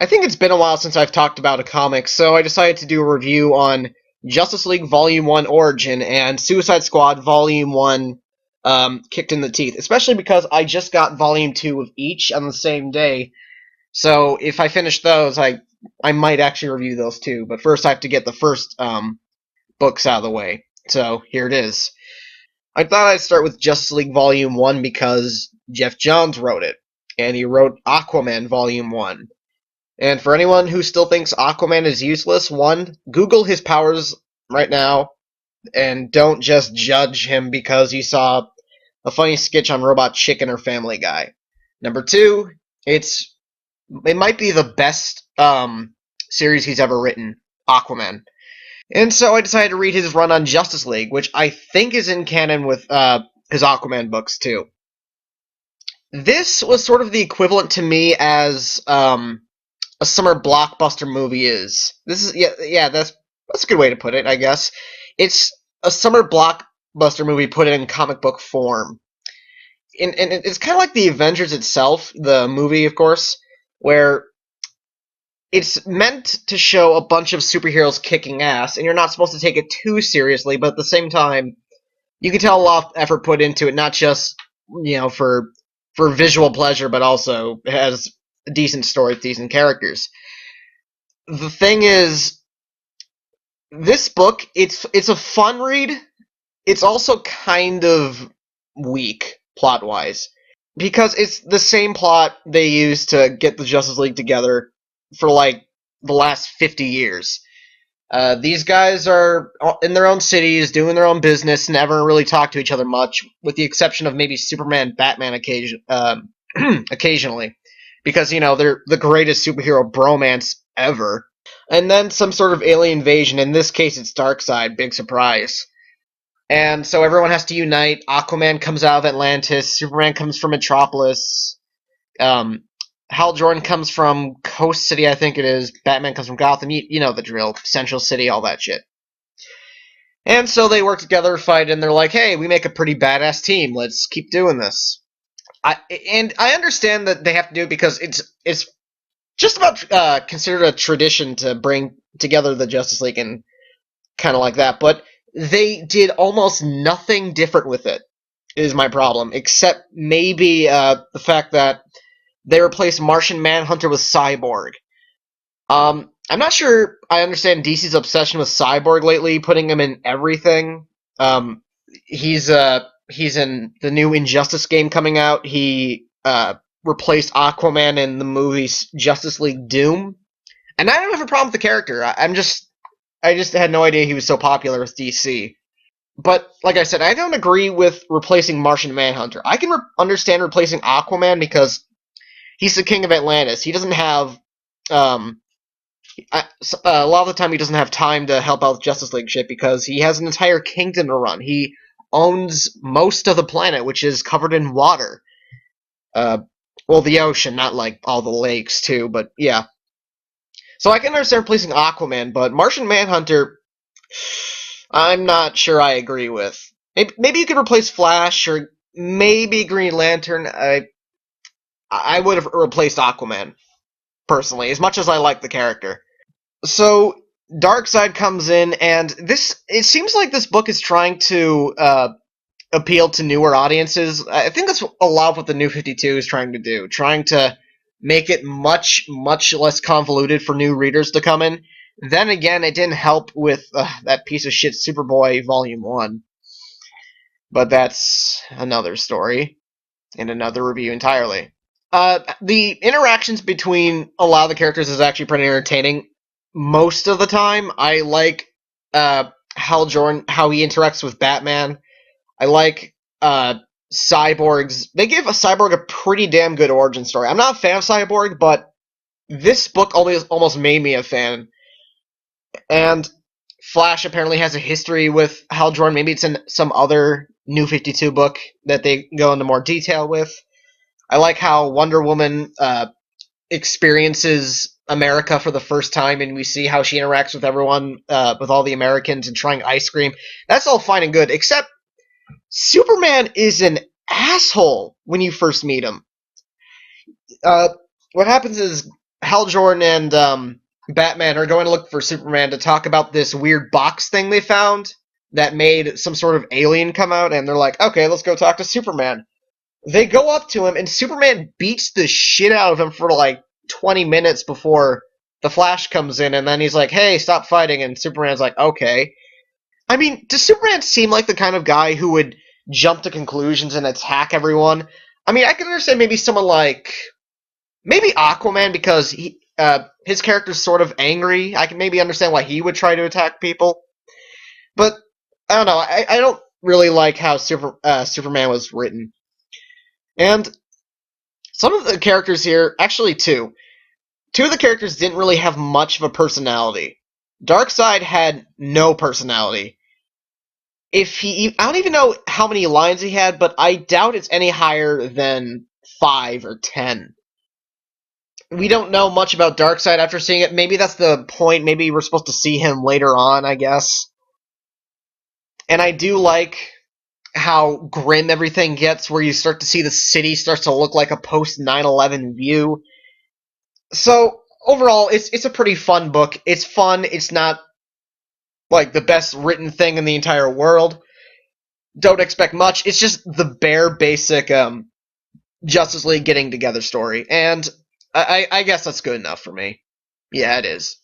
I think it's been a while since I've talked about a comic, so I decided to do a review on Justice League Volume 1 Origin and Suicide Squad Volume 1 Kicked in the Teeth, especially because I just got Volume 2 of each on the same day, so if I finish those, I might actually review those too, but first I have to get the first books out of the way. So here it is. I thought I'd start with Justice League Volume 1 because Jeff Johns wrote it, and he wrote Aquaman Volume 1. And for anyone who still thinks Aquaman is useless, one, Google his powers right now, and don't just judge him because you saw a funny sketch on Robot Chicken or Family Guy. Number two, it might be the best series he's ever written, Aquaman. And so I decided to read his run on Justice League, which I think is in canon with his Aquaman books too. This was sort of the equivalent to me as a summer blockbuster movie is. This is that's a good way to put it, I guess. It's a summer blockbuster movie put in comic book form. And it's kind of like the Avengers itself, the movie, of course, where it's meant to show a bunch of superheroes kicking ass, and you're not supposed to take it too seriously, but at the same time, you can tell a lot of effort put into it, not just, for visual pleasure, but also it has a decent story, decent characters. The thing is, this book, it's a fun read. It's also kind of weak plot wise because it's the same plot they used to get the Justice League together for like the last 50 years. These guys are in their own cities, doing their own business, never really talk to each other much, with the exception of maybe Superman and Batman occasionally. Because, they're the greatest superhero bromance ever. And then some sort of alien invasion. In this case, it's Darkseid. Big surprise. And so everyone has to unite. Aquaman comes out of Atlantis. Superman comes from Metropolis. Hal Jordan comes from Coast City, I think it is. Batman comes from Gotham. You know the drill. Central City, all that shit. And so they work together, fight, and they're like, hey, we make a pretty badass team. Let's keep doing this. I understand that they have to do it because it's just about considered a tradition to bring together the Justice League and kind of like that. But they did almost nothing different with it, is my problem. Except maybe the fact that they replaced Martian Manhunter with Cyborg. I'm not sure I understand DC's obsession with Cyborg lately, putting him in everything. He's in the new Injustice game coming out. He replaced Aquaman in the movie Justice League Doom, and I don't have a problem with the character. I just had no idea he was so popular with DC. But like I said, I don't agree with replacing Martian Manhunter. I can understand replacing Aquaman because he's the king of Atlantis. He doesn't have a lot of the time he doesn't have time to help out with Justice League shit because he has an entire kingdom to run. He owns most of the planet, which is covered in water. Well, the ocean, not like all the lakes too, but yeah. So I can understand replacing Aquaman, but Martian Manhunter, I'm not sure I agree with. Maybe you could replace Flash or maybe Green Lantern. I would have replaced Aquaman personally, as much as I like the character. So Darkseid comes in, and it seems like this book is trying to appeal to newer audiences. I think that's a lot of what the New 52 is trying to do, trying to make it much, much less convoluted for new readers to come in. Then again, it didn't help with that piece of shit Superboy Volume 1. But that's another story, and another review entirely. The interactions between a lot of the characters is actually pretty entertaining. Most of the time, I like Hal Jordan, how he interacts with Batman. I like Cyborg's. They give a Cyborg a pretty damn good origin story. I'm not a fan of Cyborg, but this book almost made me a fan. And Flash apparently has a history with Hal Jordan. Maybe it's in some other New 52 book that they go into more detail with. I like how Wonder Woman experiences America for the first time, and we see how she interacts with everyone, with all the Americans, and trying ice cream. That's all fine and good, except Superman is an asshole when you first meet him. What happens is Hal Jordan and Batman are going to look for Superman to talk about this weird box thing they found that made some sort of alien come out, and they're like, okay, let's go talk to Superman. They go up to him, and Superman beats the shit out of him for like 20 minutes before the Flash comes in, and then he's like, hey, stop fighting, and Superman's like, okay. I mean, does Superman seem like the kind of guy who would jump to conclusions and attack everyone? I mean, I can understand maybe someone like maybe Aquaman because his character's sort of angry. I can maybe understand why he would try to attack people, but I don't know. I don't really like how Superman was written, and some of the characters here, actually two of the characters didn't really have much of a personality. Darkseid had no personality. I don't even know how many lines he had, but I doubt it's any higher than 5 or 10. We don't know much about Darkseid after seeing it. Maybe that's the point. Maybe we're supposed to see him later on, I guess. And I do like how grim everything gets, where you start to see the city starts to look like a post 9/11 view. So overall, it's a pretty fun book. It's fun. It's not like the best written thing in the entire world. Don't expect much. It's just the bare basic Justice League getting together story, and I guess that's good enough for me. Yeah, it is.